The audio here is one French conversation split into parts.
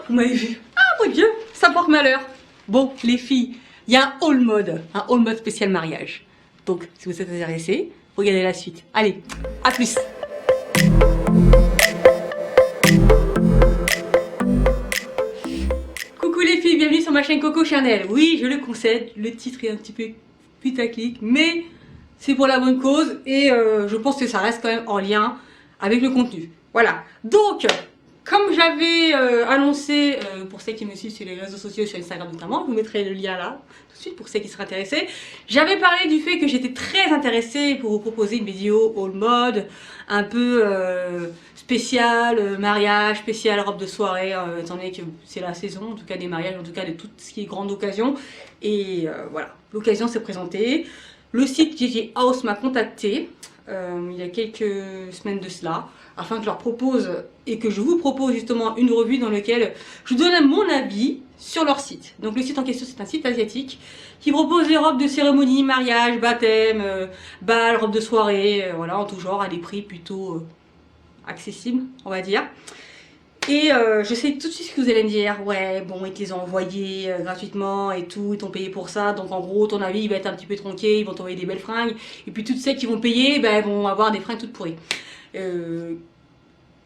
vous m'avez vu. Ah mon Dieu, ça porte malheur. Bon, les filles, il y a un haul mode spécial mariage. Donc, si vous êtes intéressés, regardez la suite. Allez, à plus. Coucou les filles, bienvenue sur ma chaîne Coco Chanel. Oui, je le concède, le titre est un petit peu putaclic, mais c'est pour la bonne cause et je pense que ça reste quand même en lien avec le contenu. Voilà, donc comme j'avais annoncé pour celles qui me suivent sur les réseaux sociaux, sur Instagram notamment, je vous mettrai le lien là tout de suite pour celles qui seraient intéressées. J'avais parlé du fait que j'étais très intéressée pour vous proposer une vidéo all mode, un peu spéciale mariage, spéciale robe de soirée, étant donné que c'est la saison, en tout cas des mariages, en tout cas de tout ce qui est grande occasion. Et voilà, l'occasion s'est présentée. Le site JJ House m'a contacté il y a quelques semaines de cela, afin que je leur propose et que je vous propose justement une revue dans laquelle je donne mon avis sur leur site. Donc le site en question, c'est un site asiatique qui propose les robes de cérémonie, mariage, baptême, bal, robes de soirée, voilà, en tout genre, à des prix plutôt accessibles, on va dire. Et je sais tout de suite ce que vous allez me dire. Ouais, bon, ils te les ont envoyés gratuitement et tout, ils t'ont payé pour ça. Donc en gros, ton avis, il va être un petit peu tronqué, ils vont t'envoyer des belles fringues. Et puis toutes celles qui vont payer, ben, vont avoir des fringues toutes pourries.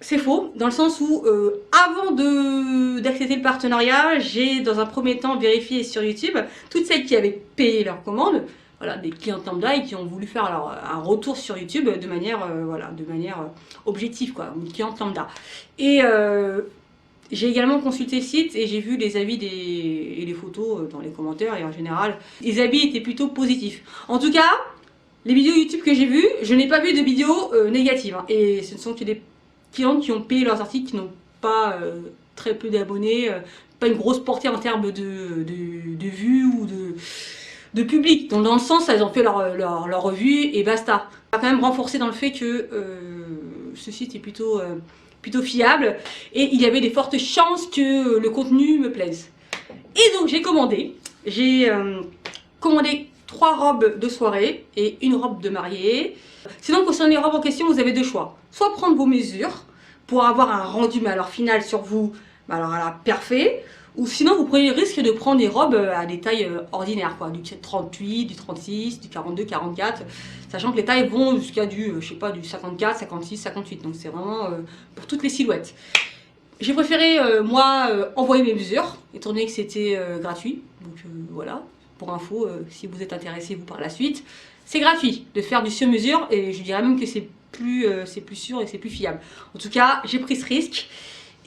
C'est faux, dans le sens où avant d'accepter le partenariat, j'ai dans un premier temps vérifié sur YouTube toutes celles qui avaient payé leur commande. Voilà, des clients lambda et qui ont voulu faire alors, un retour sur YouTube de manière, voilà, de manière objective, quoi, une cliente lambda. Et j'ai également consulté le site et j'ai vu les avis et les photos dans les commentaires et en général, les avis étaient plutôt positifs. En tout cas, les vidéos YouTube que j'ai vues, je n'ai pas vu de vidéos négatives. Hein, et ce ne sont que des clientes qui ont payé leurs articles, qui n'ont pas très peu d'abonnés, pas une grosse portée en termes de vues ou de public. Donc dans le sens, elles ont fait leur revue et basta. On va quand même renforcer dans le fait que ce site est plutôt fiable et il y avait des fortes chances que le contenu me plaise. Et donc j'ai commandé 3 robes de soirée et une robe de mariée. Sinon, concernant les robes en question, vous avez deux choix. Soit prendre vos mesures pour avoir un rendu mais alors final sur vous, bah alors là, parfait. Ou sinon, vous prenez le risque de prendre des robes à des tailles ordinaires, quoi, du 38, du 36, du 42, 44, sachant que les tailles vont jusqu'à du, je sais pas, du 54, 56, 58. Donc c'est vraiment pour toutes les silhouettes. J'ai préféré, moi, envoyer mes mesures, étant donné que c'était gratuit. Donc voilà, pour info, si vous êtes intéressé, vous, par la suite. C'est gratuit de faire du sur-mesure et je dirais même que c'est plus sûr et c'est plus fiable. En tout cas, j'ai pris ce risque.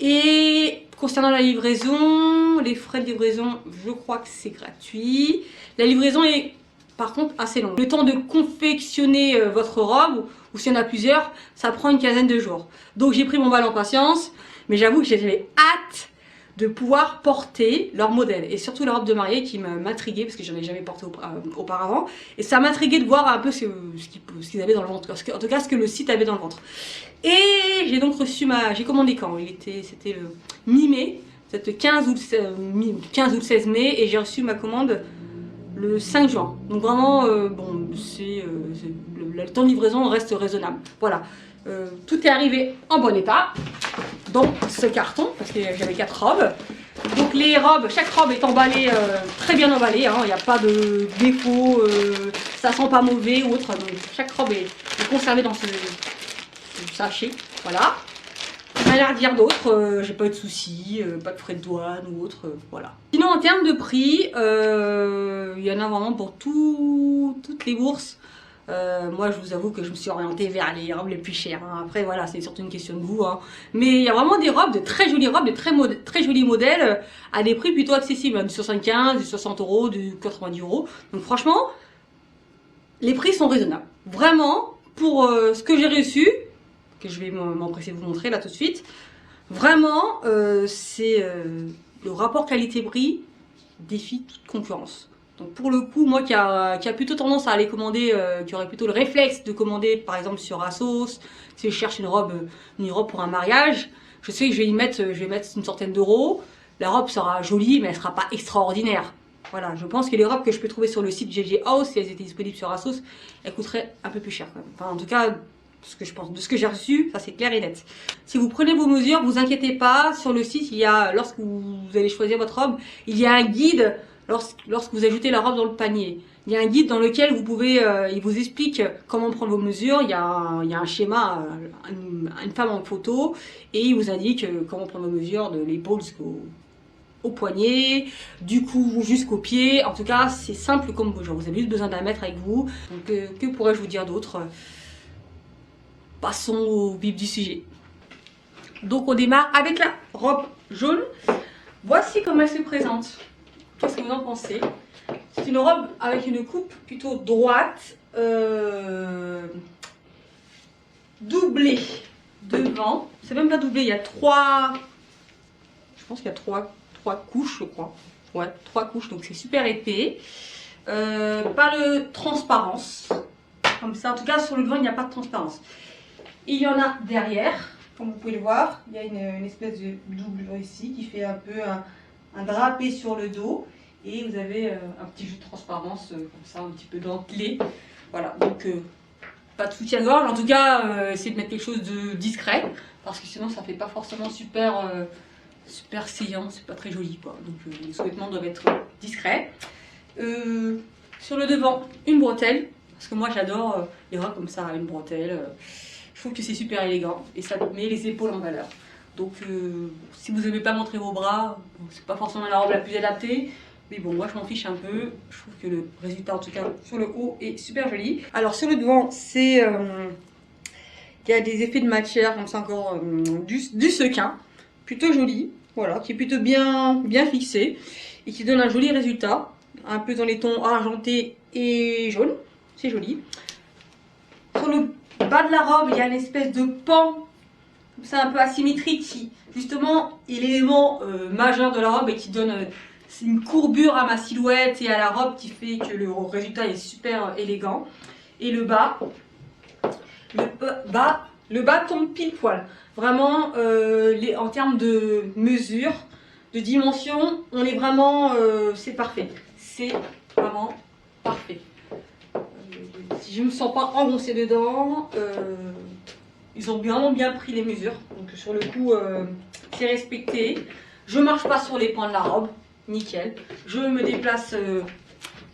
Et concernant la livraison, les frais de livraison, je crois que c'est gratuit. La livraison est par contre assez longue. Le temps de confectionner votre robe, ou s'il y en a plusieurs, ça prend une quinzaine de jours. Donc j'ai pris mon mal en patience, mais j'avoue que j'avais hâte de pouvoir porter leur modèle. Et surtout la robe de mariée qui m'intriguait, parce que j'en ai jamais porté auparavant. Et ça m'intriguait de voir un peu ce qu'ils avaient dans le ventre. En tout cas, ce que le site avait dans le ventre. Et j'ai donc reçu j'ai commandé quand c'était le mi-mai, peut-être le 15 ou le 16 mai, et j'ai reçu ma commande le 5 juin. Donc vraiment, bon, le temps de livraison reste raisonnable. Voilà, tout est arrivé en bon état. Donc ce carton, parce que j'avais 4 robes. Donc les robes, chaque robe est emballée, très bien emballée, hein, il n'y a pas de défaut, ça sent pas mauvais ou autre. Donc chaque robe est conservée dans ce sachet, voilà. À l'air dire d'autres, j'ai pas eu de soucis, pas de frais de douane ou autre, voilà. Sinon en termes de prix, il y en a vraiment pour toutes les bourses. Moi je vous avoue que je me suis orientée vers les robes les plus chères, hein. Après voilà, c'est surtout une question de goût, hein. Mais il y a vraiment des robes, de très jolies robes, de très jolis modèles à des prix plutôt accessibles, hein, du 75, du 60 euros, du 90 euros. Donc franchement, les prix sont raisonnables. Vraiment, pour ce que j'ai reçu, que je vais m'empresser de vous montrer là tout de suite, vraiment c'est le rapport qualité-prix défie toute concurrence. Donc pour le coup, moi qui a plutôt tendance à aller commander, qui aurait plutôt le réflexe de commander par exemple sur Asos, si je cherche une robe pour un mariage, je sais que je vais mettre une centaine d'euros. La robe sera jolie mais elle sera pas extraordinaire. Voilà, je pense que les robes que je peux trouver sur le site JJ House, si elles étaient disponibles sur Asos, elles coûteraient un peu plus cher quand même. Enfin en tout cas, ce que je pense, de ce que j'ai reçu, ça c'est clair et net. Si vous prenez vos mesures, vous inquiétez pas, sur le site, il y a, lorsque vous allez choisir votre robe, il y a un guide lorsque vous ajoutez la robe dans le panier. Il y a un guide dans lequel vous pouvez, il vous explique comment prendre vos mesures, il y a un schéma, une femme en photo, et il vous indique comment prendre vos mesures de l'épaule au poignet, du cou jusqu'au pied. En tout cas, c'est simple comme genre, vous avez juste besoin d'un mètre avec vous. Donc, que pourrais-je vous dire d'autre? Passons au vif du sujet. Donc, on démarre avec la robe jaune. Voici comment elle se présente. Qu'est-ce que vous en pensez? C'est une robe avec une coupe plutôt droite, doublée devant. C'est même pas doublé, il y a trois. Je pense qu'il y a trois couches, je crois. Ouais, 3 couches, donc c'est super épais. Pas de transparence. Comme ça, en tout cas, sur le devant, il n'y a pas de transparence. Il y en a derrière, comme vous pouvez le voir. Il y a une espèce de doublure ici qui fait un peu un drapé sur le dos. Et vous avez un petit jeu de transparence, comme ça, un petit peu dentelé. Voilà, donc pas de soutien-gorge. En tout cas, essayez de mettre quelque chose de discret. Parce que sinon, ça fait pas forcément super saillant, c'est pas très joli quoi. Donc les sous-vêtements doivent être discrets. Sur le devant, une bretelle, parce que moi j'adore les robes comme ça, une bretelle. Je trouve que c'est super élégant et ça met les épaules en valeur. Donc si vous n'aimez pas montrer vos bras, bon, c'est pas forcément la robe la plus adaptée. Mais bon, moi je m'en fiche un peu. Je trouve que le résultat, en tout cas sur le haut, est super joli. Alors sur le devant, c'est il y a des effets de matière, comme ça encore du sequin. Plutôt joli, voilà, qui est plutôt bien fixé et qui donne un joli résultat, un peu dans les tons argentés et jaunes, c'est joli. Sur le bas de la robe, il y a une espèce de pan, comme ça un peu asymétrique, qui justement est l'élément majeur de la robe et qui donne une courbure à ma silhouette et à la robe qui fait que le résultat est super élégant. Et le bas tombe pile poil. Vraiment, en termes de mesure, de dimension, on est vraiment, c'est parfait. C'est vraiment parfait. Si je ne me sens pas engoncée dedans, ils ont vraiment bien pris les mesures. Donc sur le coup, c'est respecté. Je marche pas sur les pans de la robe, nickel. Je me déplace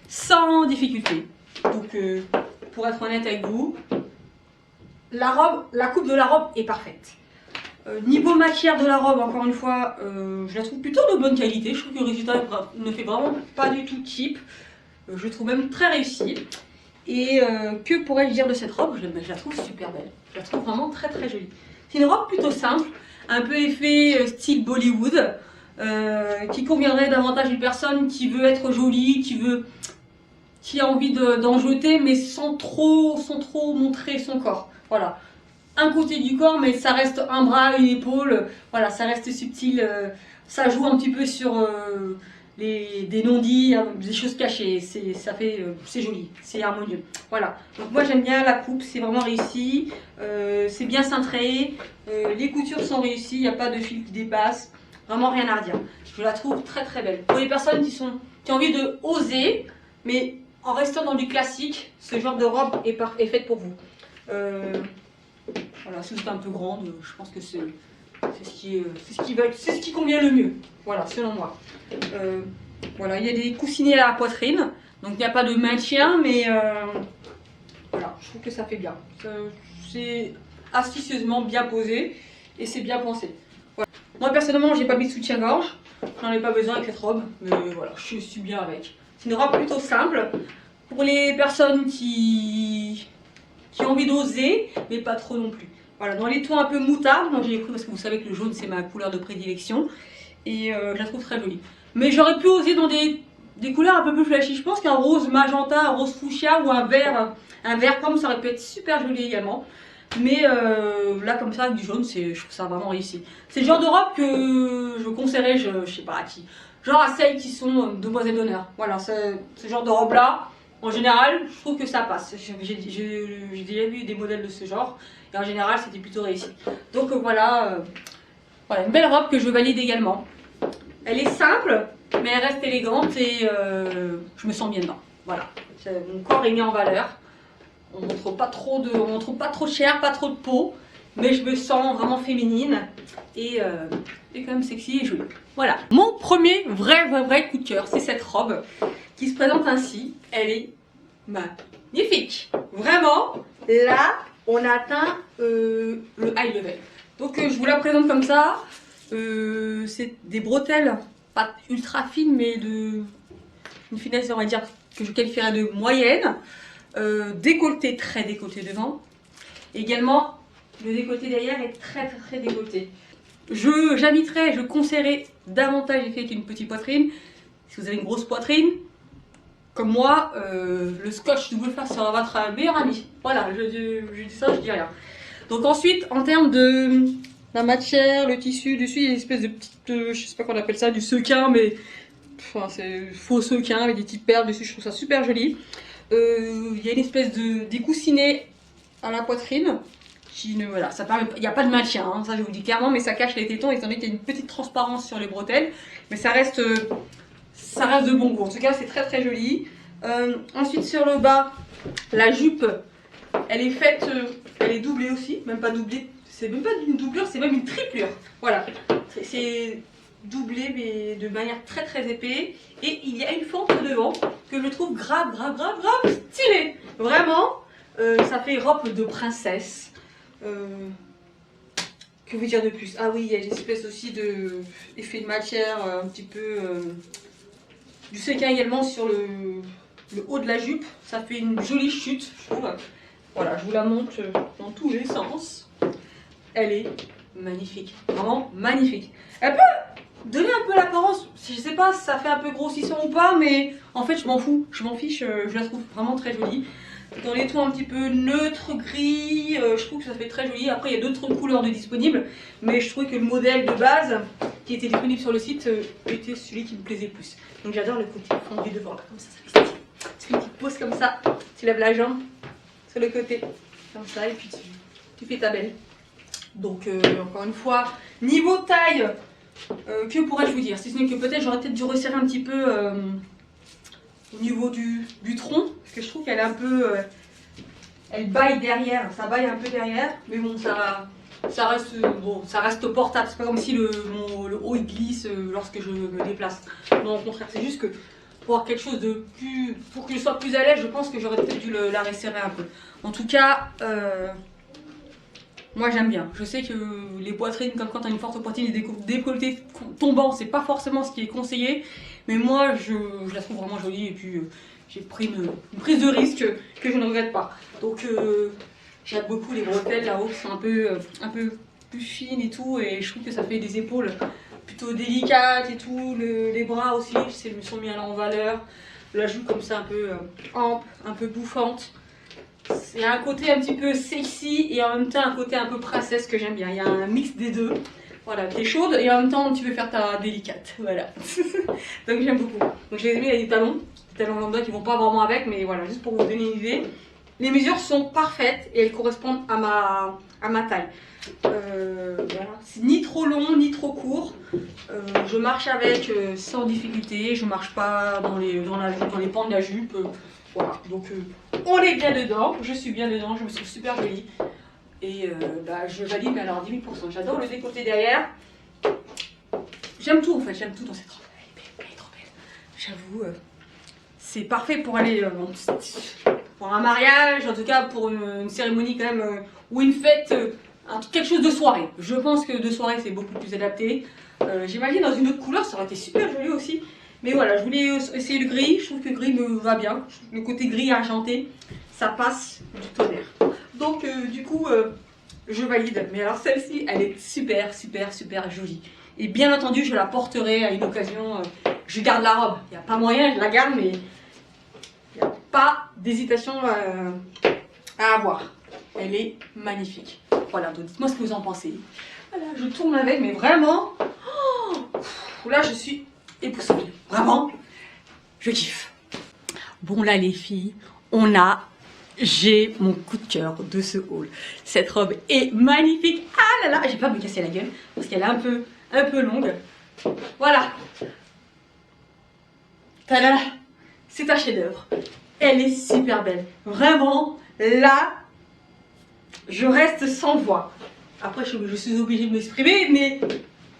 sans difficulté. Donc pour être honnête avec vous, la coupe de la robe est parfaite. Niveau matière de la robe, encore une fois, je la trouve plutôt de bonne qualité. Je trouve que le résultat ne fait vraiment pas du tout cheap. Je le trouve même très réussi. Et que pourrais-je dire de cette robe? Je la trouve super belle. Je la trouve vraiment très très jolie. C'est une robe plutôt simple, un peu effet style Bollywood, qui conviendrait davantage à une personne qui veut être jolie, qui a envie d'en jeter, mais sans trop montrer son corps. Voilà. Un côté du corps, mais ça reste un bras, une épaule, voilà, ça reste subtil, ça joue un petit peu sur des non-dits, des choses cachées, c'est joli, c'est harmonieux. Voilà, donc moi j'aime bien la coupe, c'est vraiment réussi, c'est bien cintré, les coutures sont réussies, il n'y a pas de fil qui dépasse, vraiment rien à redire. Je la trouve très très belle. Pour les personnes qui ont envie de oser, mais en restant dans du classique, ce genre de robe est faite pour vous. Voilà, si vous êtes un peu grande, je pense que c'est ce qui convient le mieux. Voilà, selon moi. Voilà, il y a des coussinets à la poitrine, donc il n'y a pas de maintien, mais voilà, je trouve que ça fait bien. C'est astucieusement bien posé et c'est bien pensé. Voilà. Moi personnellement, j'ai pas mis de soutien-gorge, j'en ai pas besoin avec cette robe, mais voilà, je suis bien avec. C'est une robe plutôt simple pour les personnes qui ont envie d'oser, mais pas trop non plus. Voilà, dans les tons un peu moutarde, moi j'ai pris parce que vous savez que le jaune c'est ma couleur de prédilection, et je la trouve très jolie. Mais j'aurais pu oser dans des couleurs un peu plus flashy. Je pense qu'un rose magenta, un rose fuchsia ou un vert comme ça aurait pu être super joli également. Mais là comme ça avec du jaune, je trouve ça vraiment réussi. C'est le genre de robe que je conseillerais, je sais pas à qui. Genre à celles qui sont demoiselles d'honneur. Voilà, ce genre de robe là. En général, je trouve que ça passe. J'ai déjà vu des modèles de ce genre. Et en général, c'était plutôt réussi. Donc voilà, voilà, une belle robe que je valide également. Elle est simple, mais elle reste élégante et je me sens bien dedans. Voilà, mon corps est mis en valeur. On montre pas trop de, on montre pas trop de chair, pas trop de peau, mais je me sens vraiment féminine et quand même sexy et jolie. Voilà, mon premier vrai coup de cœur, c'est cette robe qui se présente ainsi. Elle est magnifique. Vraiment, là, on a atteint le high level. Donc je vous la présente comme ça. C'est des bretelles, pas ultra fines, mais de une finesse, on va dire, que je qualifierais de moyenne. Décolleté, très décolleté devant. Également, le décolleté derrière est très décolleté. J'inviterais, je conseillerais davantage les filles avec une petite poitrine. Si vous avez une grosse poitrine, comme moi, le scotch double face sera votre meilleur ami. Voilà, je dis ça, je dis rien. Donc ensuite, en termes de la matière, le tissu, dessus, il y a une espèce de petite, je sais pas qu'on appelle ça, du sequin, mais enfin, c'est faux sequin avec des petites perles dessus, je trouve ça super joli. Il y a une espèce de découssiné à la poitrine. Qui ne, voilà, ça permet, il n'y a pas de maintien, hein, ça je vous dis clairement, mais ça cache les tétons étant donné qu'il y a une petite transparence sur les bretelles. Mais ça reste de bon goût. En tout cas, c'est très joli. Ensuite, sur le bas, la jupe, elle est faite, elle est doublée aussi, même pas doublée. C'est même pas une doublure, c'est même une triplure. Voilà, c'est doublé mais de manière très épais. Et il y a une fente devant que je trouve grave stylée. Vraiment, ça fait robe de princesse. Que vous dire de plus? Ah oui, il y a une espèce aussi de effet de matière, un petit peu du séquin également sur le haut de la jupe. Ça fait une jolie chute, je trouve. Voilà, je vous la montre dans tous les sens. Elle est magnifique, vraiment magnifique. Elle peut donner un peu l'apparence, je sais pas si ça fait un peu grossissant ou pas, mais en fait je m'en fous, je m'en fiche, je la trouve vraiment très jolie. Dans les tons un petit peu neutre, gris, je trouve que ça fait très joli. Après, il y a d'autres couleurs de disponibles, mais je trouvais que le modèle de base qui était disponible sur le site était celui qui me plaisait le plus. Donc j'adore le côté fondu devant, là, comme ça fait stylé. Tu fais une petite pose comme ça, tu lèves la jambe sur le côté, comme ça, et puis tu fais ta belle. Donc encore une fois, niveau taille, que pourrais-je vous dire? Si ce n'est que peut-être j'aurais peut-être dû resserrer un petit peu au niveau du tronc, parce que je trouve qu'elle est un peu, elle baille derrière, ça baille un peu derrière, mais bon, ça reste portable. C'est pas comme si le haut il glisse lorsque je me déplace. Non, au contraire, c'est juste que pour avoir quelque chose de plus, pour que je sois plus à l'aise, je pense que j'aurais peut-être dû la resserrer un peu. En tout cas, moi j'aime bien. Je sais que les poitrines, comme quand on a une forte poitrine, les décolletés tombants, c'est pas forcément ce qui est conseillé. Mais moi je la trouve vraiment jolie et puis j'ai pris une prise de risque que je ne regrette pas. Donc j'aime beaucoup les bretelles là-haut qui sont un peu plus fines et tout. Et je trouve que ça fait des épaules plutôt délicates et tout. Les bras aussi me sont mis en valeur. La jupe comme ça un peu ample, un peu bouffante. Il y a un côté un petit peu sexy et en même temps un côté un peu princesse que j'aime bien. Il y a un mix des deux. Voilà, t'es chaude et en même temps tu veux faire ta délicate. Voilà. Donc j'aime beaucoup. Donc je les ai mis avec des talons lambda qui vont pas vraiment avec, mais voilà, juste pour vous donner une idée. Les mesures sont parfaites et elles correspondent à ma taille. Voilà. C'est ni trop long ni trop court. Je marche avec sans difficulté. Je marche pas dans les pans de la jupe. Voilà, donc on est bien dedans, je suis bien dedans, je me trouve super jolie. Et je valide, mais alors 10 000%. J'adore le décolleté derrière. J'aime tout en fait, j'aime tout dans cette robe. Elle est trop belle. J'avoue, c'est parfait pour aller pour un mariage, en tout cas pour une cérémonie quand même, ou une fête, quelque chose de soirée. Je pense que de soirée c'est beaucoup plus adapté. J'imagine dans une autre couleur, ça aurait été super joli aussi. Mais voilà, je voulais essayer le gris, je trouve que le gris me va bien. Le côté gris argenté, ça passe du tonnerre. Donc du coup, je valide. Mais alors celle-ci, elle est super jolie. Et bien entendu, je la porterai à une occasion. Je garde la robe, il n'y a pas moyen, je la garde, mais il n'y a pas d'hésitation à avoir. Elle est magnifique. Voilà, donc dites-moi ce que vous en pensez. Voilà, je tourne avec, mais vraiment, là je suis époussetée. Vraiment, je kiffe. Bon là les filles, j'ai mon coup de cœur de ce haul. Cette robe est magnifique. Ah là là, j'ai pas me casser la gueule parce qu'elle est un peu longue. Voilà. Tada, c'est un chef-d'œuvre. Elle est super belle. Vraiment, là, je reste sans voix. Après, je suis obligée de m'exprimer, mais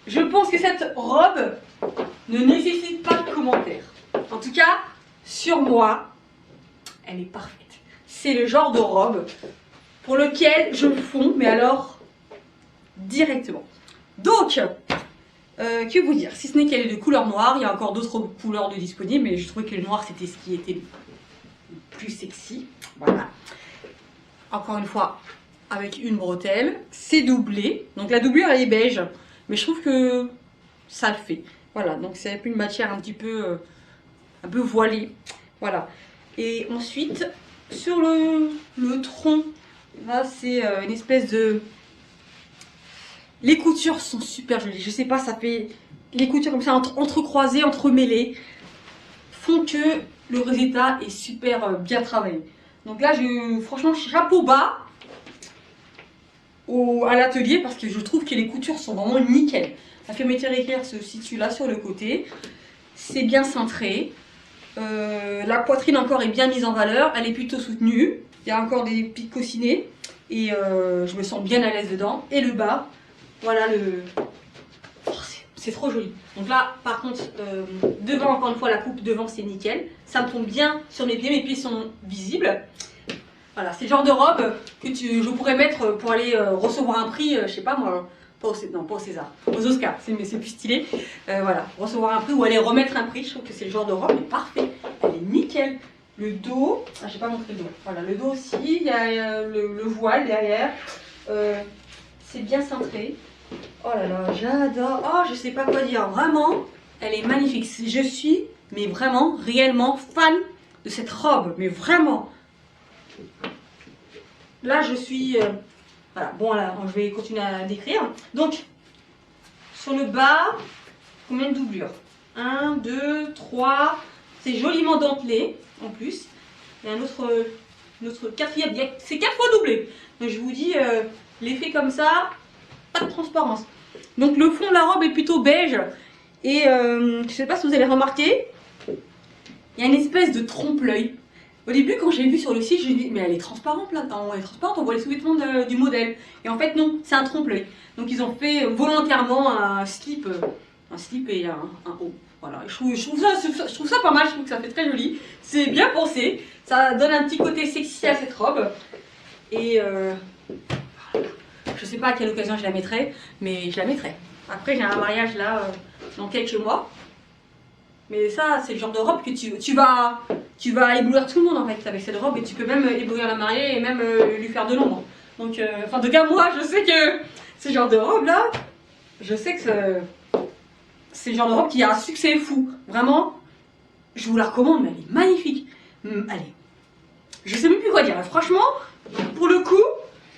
je pense que cette robe ne nécessite pas de commentaires. En tout cas, sur moi, elle est parfaite. C'est le genre de robe pour lequel je fonds, mais alors directement. Donc, que vous dire, si ce n'est qu'elle est de couleur noire, il y a encore d'autres couleurs de disponibles, mais je trouvais que le noir c'était ce qui était le plus sexy. Voilà. Encore une fois, avec une bretelle, c'est doublé. Donc la doublure elle est beige, mais je trouve que ça le fait. Voilà, donc c'est un peu une matière un peu voilée. Voilà. Et ensuite, sur le tronc, là c'est une espèce de... Les coutures sont super jolies. Je sais pas, ça fait... Les coutures comme ça, entrecroisées, entremêlées, font que le résultat est super bien travaillé. Donc là, franchement, chapeau bas à l'atelier parce que je trouve que les coutures sont vraiment nickel. La fermeture éclair se situe là sur le côté. C'est bien cintré. La poitrine encore est bien mise en valeur. Elle est plutôt soutenue. Il y a encore des pics cossinés. Et je me sens bien à l'aise dedans. Et le bas, voilà le... Oh, c'est trop joli. Donc là, par contre, devant, encore une fois, la coupe devant, c'est nickel. Ça me tombe bien sur mes pieds. Mes pieds sont visibles. Voilà, c'est le genre de robe que je pourrais mettre pour aller recevoir un prix, je sais pas moi, pas au César, aux Oscars, c'est plus stylé. Voilà, recevoir un prix ou aller remettre un prix, je trouve que c'est le genre de robe, mais parfait, elle est nickel. Le dos, ah, j'ai pas montré le dos, voilà, le dos aussi, il y a le voile derrière, c'est bien cintré. Oh là là, j'adore, oh je sais pas quoi dire, vraiment, elle est magnifique. Je suis, mais vraiment, réellement fan de cette robe, mais vraiment. Là, je suis... voilà, bon, là, je vais continuer à décrire. Donc, sur le bas, combien de doublures? 1, 2, 3. C'est joliment dentelé, en plus. Il y a un autre quatrième. C'est 4 fois doublé. Donc, je vous dis, l'effet comme ça, pas de transparence. Donc, le fond de la robe est plutôt beige. Et je ne sais pas si vous avez remarqué, il y a une espèce de trompe-l'œil. Au début, quand j'ai vu sur le site, je me dit mais elle est transparente là, elle est transparente, on voit les sous-vêtements du modèle. Et en fait, non, c'est un trompe-l'œil. Donc, ils ont fait volontairement un slip et un haut. Voilà, je trouve ça pas mal, je trouve que ça fait très joli. C'est bien pensé, ça donne un petit côté sexy à cette robe. Et je sais pas à quelle occasion je la mettrai, mais je la mettrai. Après, j'ai un mariage là dans quelques mois. Mais ça, c'est le genre de robe que tu vas éblouir tout le monde en fait avec cette robe et tu peux même éblouir la mariée et même lui faire de l'ombre. Donc, en tout cas, moi, je sais que ce genre de robe là, je sais que c'est le genre de robe qui a un succès fou. Vraiment, je vous la recommande, mais elle est magnifique. Allez, je sais même plus quoi dire. Franchement, pour le coup,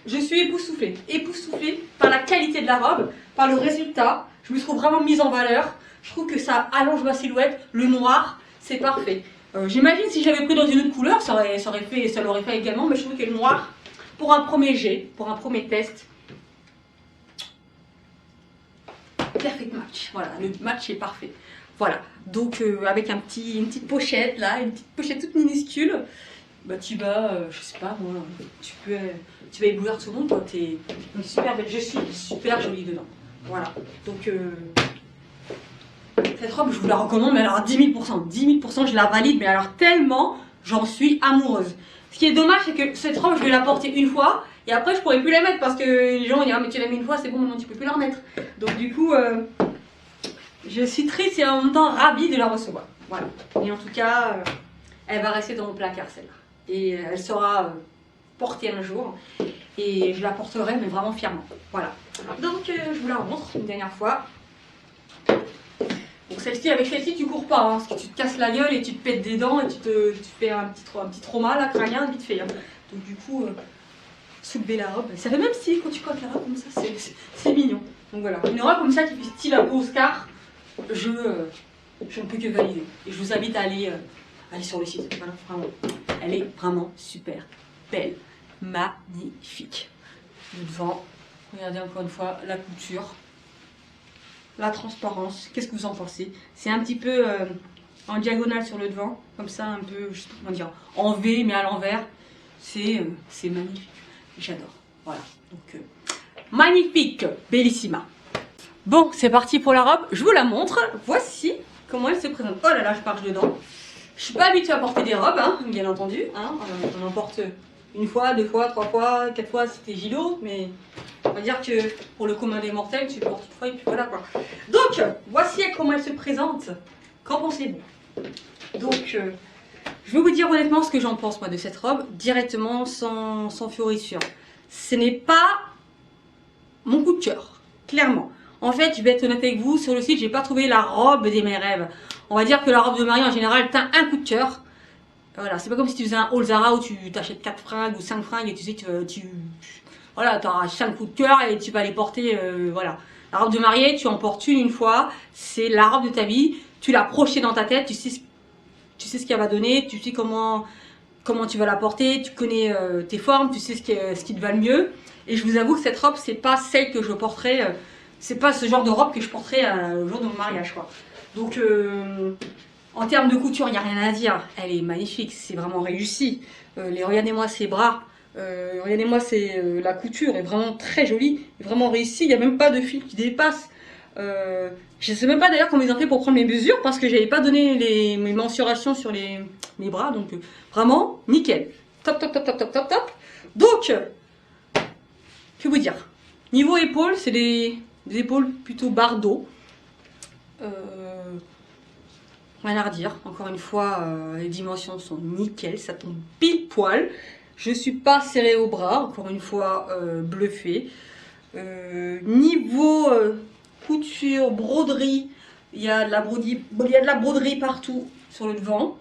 je suis époustouflée. Époustouflée par la qualité de la robe, par le résultat. Je me trouve vraiment mise en valeur. Je trouve que ça allonge ma silhouette. Le noir, c'est parfait. J'imagine si j'avais pris dans une autre couleur, ça l'aurait fait également. Mais je trouve que le noir, pour un premier jet, pour un premier test, perfect match. Voilà, le match est parfait. Voilà, donc avec une petite pochette là, une petite pochette toute minuscule, bah tu vas, je sais pas moi, tu vas éblouir tout le monde quand t'es super belle. Je suis super jolie dedans. Voilà, donc cette robe je vous la recommande, mais alors à 10 000%, 10 000% je la valide, mais alors tellement j'en suis amoureuse. Ce qui est dommage c'est que cette robe je vais la porter une fois, et après je pourrai plus la mettre parce que les gens vont dire ah, mais tu l'as mis une fois, c'est bon maintenant tu peux plus la remettre. Donc du coup je suis triste et en même temps ravie de la recevoir. Voilà. Et en tout cas, elle va rester dans mon placard celle-là. Et elle sera portée un jour. Et je la porterai, mais vraiment fièrement. Voilà. Donc je vous la remontre une dernière fois. Donc avec celle-ci tu cours pas, hein, parce que tu te casses la gueule et tu te pètes des dents et tu te fais un petit trauma là, crânien, vite fait. Hein. Donc du coup, soulever la robe. Ça fait même style quand tu coques la robe comme ça, c'est mignon. Donc voilà, une robe comme ça qui fait style à Oscar. Je ne peux que valider. Et je vous invite à aller sur le site. Voilà, vraiment. Elle est vraiment super belle. Magnifique. Le devant. Regardez encore une fois la couture. La transparence. Qu'est-ce que vous en pensez? C'est un petit peu en diagonale sur le devant. Comme ça, un peu, je sais pas comment dire, en V, mais à l'envers. C'est magnifique. J'adore. Voilà. Donc, magnifique, bellissima. Bon, c'est parti pour la robe. Je vous la montre. Voici comment elle se présente. Oh là là, je marche dedans. Je suis pas habituée à porter des robes, hein, bien entendu. Hein. On en porte une fois, deux fois, trois fois, quatre fois si t'es Gilo, mais on va dire que pour le commun des mortels, tu portes une fois et puis voilà quoi. Donc, voici comment elle se présente. Qu'en pensez-vous? Donc, je vais vous dire honnêtement ce que j'en pense moi de cette robe, directement, sans fioriture. Ce n'est pas mon coup de cœur, clairement. En fait, je vais être honnête avec vous, sur le site, j'ai pas trouvé la robe de mes rêves. On va dire que la robe de mariée en général, t'as un coup de cœur. Voilà, c'est pas comme si tu faisais un haul Zara où tu t'achètes 4 fringues ou 5 fringues et tu sais que voilà, tu auras 5 coups de cœur et tu vas les porter, voilà. La robe de mariée, tu en portes une fois, c'est la robe de ta vie, tu l'as projetée dans ta tête, tu sais ce qu'elle va donner, tu sais comment tu vas la porter, tu connais tes formes, tu sais ce qui te va le mieux. Et je vous avoue que cette robe, c'est pas celle que je porterai, c'est pas ce genre de robe que je porterai au jour de mon mariage, quoi. Donc, en termes de couture, il n'y a rien à dire. Elle est magnifique, c'est vraiment réussi. Regardez-moi ses bras, regardez-moi la couture est vraiment très jolie, vraiment réussie. Il n'y a même pas de fil qui dépasse. Je ne sais même pas d'ailleurs comment ils ont fait pour prendre mes mesures parce que j'avais pas donné mes mensurations sur mes bras. Donc, vraiment, nickel. Top, top, top, top, top, top, top. Donc, que vous dire? Niveau épaules, c'est des épaules plutôt bardeaux. Rien à redire, encore une fois, les dimensions sont nickel, ça tombe pile poil. Je suis pas serrée au bras, encore une fois, bluffée. Niveau couture, broderie, il y a de la broderie partout sur le devant.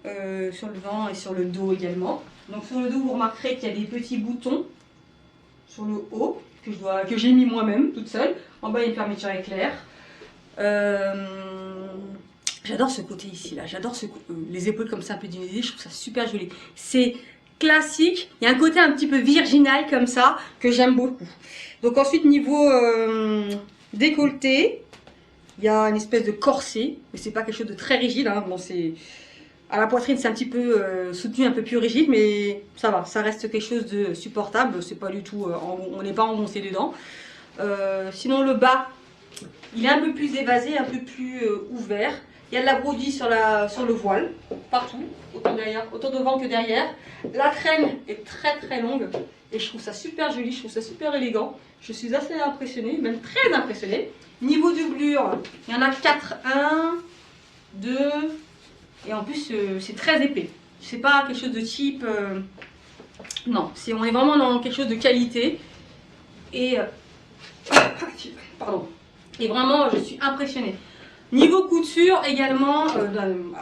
Et sur le dos également. Donc sur le dos, vous remarquerez qu'il y a des petits boutons sur le haut que j'ai mis moi-même toute seule. En bas, il y a une fermeture éclair. J'adore ce côté ici là, j'adore les épaules comme ça un peu divisées, je trouve ça super joli. C'est classique, il y a un côté un petit peu virginal comme ça que j'aime beaucoup. Donc ensuite niveau décolleté, il y a une espèce de corset, mais c'est pas quelque chose de très rigide. Hein. Bon, à la poitrine c'est un petit peu soutenu, un peu plus rigide, mais ça va, ça reste quelque chose de supportable. C'est pas du tout, on n'est pas engoncé dedans. Sinon le bas, il est un peu plus évasé, un peu plus ouvert. Il y a de la broderie sur le voile, partout, autant devant que derrière. La traîne est très très longue et je trouve ça super joli, je trouve ça super élégant. Je suis assez impressionnée, même très impressionnée. Niveau doublure, il y en a 4, 1, 2, et en plus c'est très épais. C'est pas quelque chose de cheap, non, on est vraiment dans quelque chose de qualité. Et, pardon, et vraiment je suis impressionnée. Niveau couture également,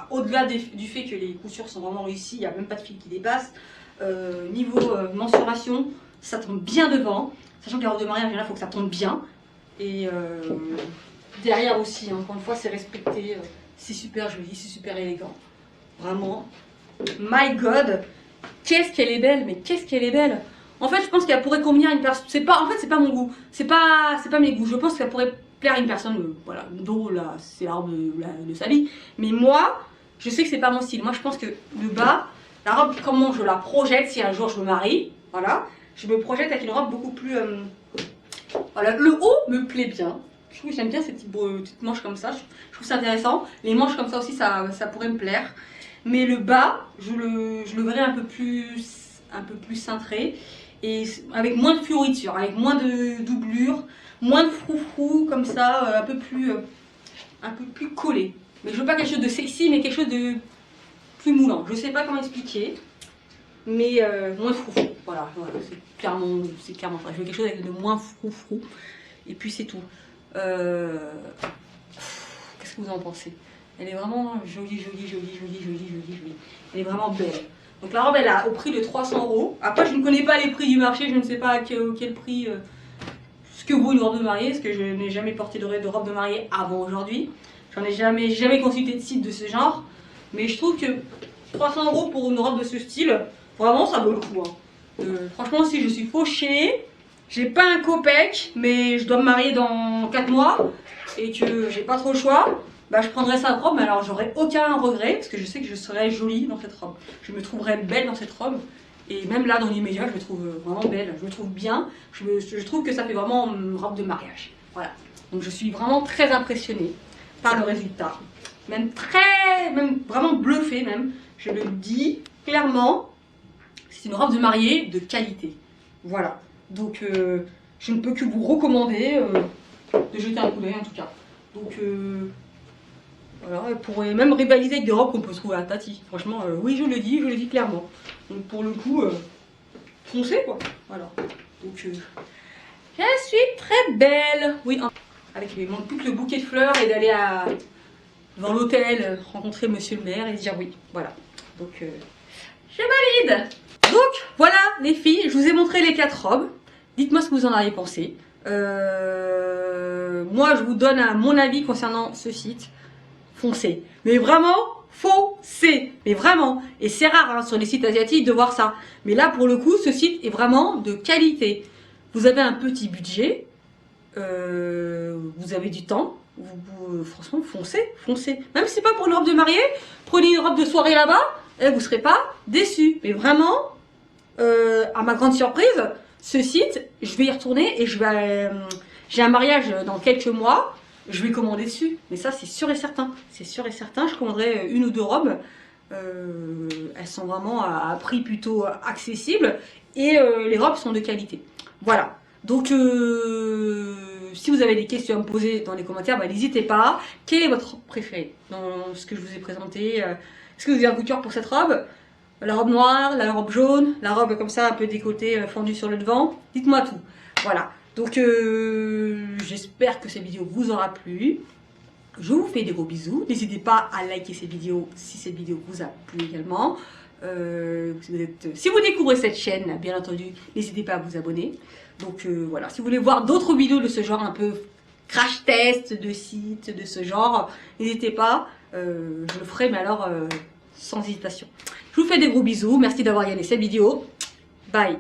au-delà du fait que les coutures sont vraiment réussies, il n'y a même pas de fil qui dépasse. Niveau mensuration, ça tombe bien devant. Sachant que les robes de mariage, il faut que ça tombe bien. Et derrière aussi, encore une fois, c'est respecté. C'est super joli, c'est super élégant. Vraiment, my God, qu'est-ce qu'elle est belle, mais qu'est-ce qu'elle est belle. En fait, je pense qu'elle pourrait convenir à une personne. En fait, c'est pas mon goût. C'est pas mes goûts. Je pense qu'elle pourrait plaire à une personne, voilà, dont là, c'est la robe de sa vie. Mais moi, je sais que c'est pas mon style. Moi, je pense que le bas, la robe, comment je la projette si un jour je me marie, voilà, je me projette avec une robe beaucoup plus. Voilà, le haut me plaît bien. Je trouve que j'aime bien ces petites manches comme ça. Je trouve ça intéressant. Les manches comme ça aussi, ça pourrait me plaire. Mais le bas, je le verrais un peu plus cintré. Et avec moins de fioriture, avec moins de doublure, moins de froufrou, comme ça, un peu plus collé. Mais je veux pas quelque chose de sexy, mais quelque chose de plus moulant. Je sais pas comment expliquer, mais moins de froufrou. Voilà, c'est clairement ça. Je veux quelque chose avec de moins froufrou. Et puis c'est tout. Qu'est-ce que vous en pensez? Elle est vraiment jolie. Elle est vraiment belle. Donc la robe, elle a au prix de 300 €. Après, je ne connais pas les prix du marché, je ne sais pas à quel prix ce que vaut une robe de mariée, parce que je n'ai jamais porté de robe de mariée avant aujourd'hui. J'en ai jamais consulté de site de ce genre. Mais je trouve que 300 € pour une robe de ce style, vraiment, ça vaut le coup. Hein. Franchement, si je suis fauchée, j'ai pas un copec, mais je dois me marier dans 4 mois et que j'ai pas trop le choix, bah, je prendrais sa robe, mais alors j'aurais aucun regret parce que je sais que je serais jolie dans cette robe. Je me trouverais belle dans cette robe Et même là, dans l'immédiat, je me trouve vraiment belle, je me trouve bien. Je trouve que ça fait vraiment une robe de mariage. Voilà. Donc je suis vraiment très impressionnée par le résultat. Même vraiment bluffée même. Je le dis clairement, c'est une robe de mariée de qualité. Voilà. Donc je ne peux que vous recommander de jeter un coup d'œil en tout cas. Donc voilà, elle pourrait même rivaliser avec des robes qu'on peut trouver à Tati. Franchement, oui, je le dis clairement. Donc pour le coup, foncez quoi. Voilà. Donc je suis très belle. Oui, avec il manque plus que le bouquet de fleurs et d'aller devant l'hôtel rencontrer monsieur le maire et dire oui. Voilà. Donc je valide. Donc voilà les filles, je vous ai montré les 4 robes. Dites-moi ce que vous en avez pensé. Moi, je vous donne mon avis concernant ce site. Foncez. Mais vraiment, foncez. Mais vraiment. Et c'est rare hein, sur les sites asiatiques de voir ça. Mais là, pour le coup, ce site est vraiment de qualité. Vous avez un petit budget. Vous avez du temps. Franchement, foncez. Même si c'est pas pour une robe de mariée, prenez une robe de soirée là-bas. Et vous ne serez pas déçus. Mais vraiment, à ma grande surprise, ce site, je vais y retourner et j'ai un mariage dans quelques mois. Je vais commander dessus, mais ça c'est sûr et certain. C'est sûr et certain, je commanderai 1 ou 2 robes. Elles sont vraiment à prix plutôt accessible et les robes sont de qualité. Voilà. Donc si vous avez des questions à me poser dans les commentaires, bah, n'hésitez pas. Quel est votre préféré dans ce que je vous ai présenté? Est-ce que vous avez un coup de cœur pour cette robe? La robe noire, la robe jaune, la robe comme ça un peu décolletée, fendue sur le devant? Dites-moi tout. Voilà. Donc j'espère que cette vidéo vous aura plu. Je vous fais des gros bisous. N'hésitez pas à liker cette vidéo si cette vidéo vous a plu également. Si vous découvrez cette chaîne, bien entendu, n'hésitez pas à vous abonner. Donc voilà, si vous voulez voir d'autres vidéos de ce genre, un peu crash test de sites, de ce genre, n'hésitez pas. Je le ferai, mais alors sans hésitation. Je vous fais des gros bisous. Merci d'avoir regardé cette vidéo. Bye.